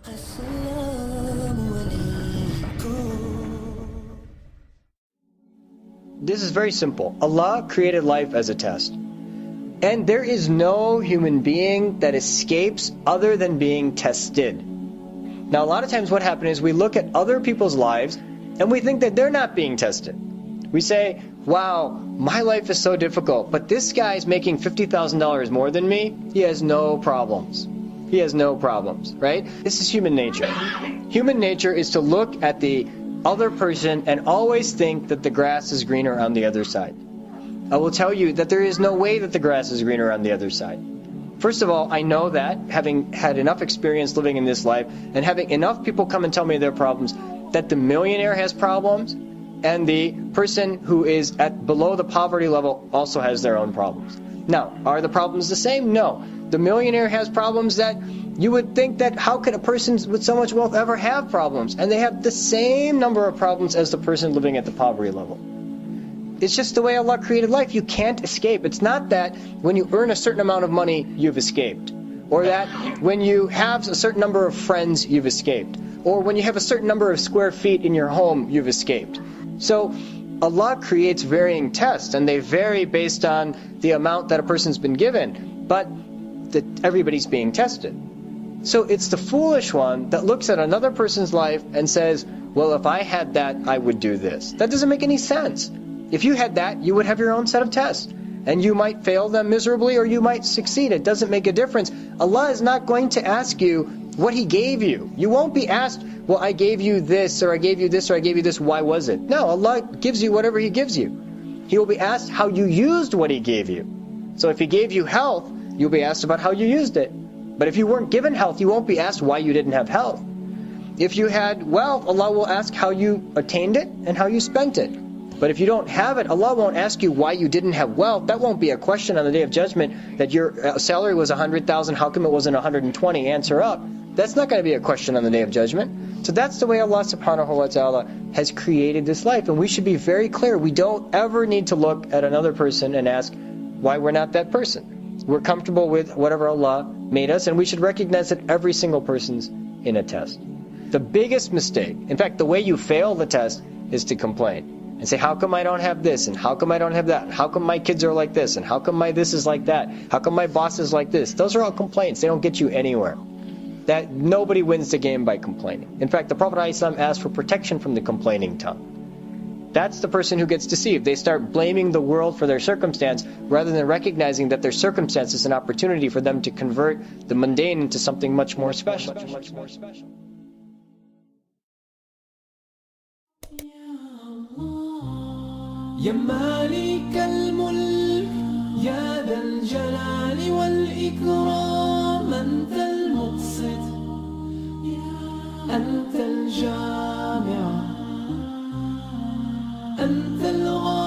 This is very simple. Allah created life as a test. And there is no human being that escapes other than being tested. Now, a lot of times what happens is we look at other people's lives and we think that they're not being tested. We say, wow, my life is so difficult, but this guy's making $50,000 more than me. He has no problems. He has no problems, right? This is human nature. Human nature is to look at the other person and always think that the grass is greener on the other side. I will tell you that there is no way that the grass is greener on the other side. First of all, I know that, having had enough experience living in this life and having enough people come and tell me their problems, that the millionaire has problems and the person who is at below the poverty level also has their own problems. Now, are the problems the same? No. The millionaire has problems that you would think that how could a person with so much wealth ever have problems? And they have the same number of problems as the person living at the poverty level. It's just the way Allah created life. You can't escape. It's not that when you earn a certain amount of money, you've escaped. Or that when you have a certain number of friends, you've escaped. Or when you have a certain number of square feet in your home, you've escaped. So Allah creates varying tests, and they vary based on the amount that a person's been given. But everybody's being tested. So it's the foolish one that looks at another person's life and says, well, if I had that, I would do this. That doesn't make any sense. If you had that, you would have your own set of tests. And you might fail them miserably or you might succeed. It doesn't make a difference. Allah is not going to ask you what He gave you. You won't be asked, well, I gave you this, or I gave you this, or I gave you this, why was it? No, Allah gives you whatever He gives you. He will be asked how you used what He gave you. So if He gave you health, you'll be asked about how you used it. But if you weren't given health, you won't be asked why you didn't have health. If you had wealth, Allah will ask how you attained it and how you spent it. But if you don't have it, Allah won't ask you why you didn't have wealth. That won't be a question on the Day of Judgment, that your salary was 100,000, how come it wasn't 120? Answer up. That's not going to be a question on the Day of Judgment. So that's the way Allah subhanahu wa ta'ala has created this life. And we should be very clear. We don't ever need to look at another person and ask why we're not that person. We're comfortable with whatever Allah made us, and we should recognize that every single person's in a test. The biggest mistake, in fact, the way you fail the test is to complain and say, how come I don't have this, and how come I don't have that, and how come my kids are like this, and how come my this is like that, how come my boss is like this. Those are all complaints. They don't get you anywhere. That nobody wins the game by complaining. In fact, the Prophet ﷺ asked for protection from the complaining tongue. That's the person who gets deceived. They start blaming the world for their circumstance rather than recognizing that their circumstance is an opportunity for them to convert the mundane into something much more special. يا مالك الملك يا ذا الجلال والإكرام أنت المقسط أنت الجامع أنت الغالي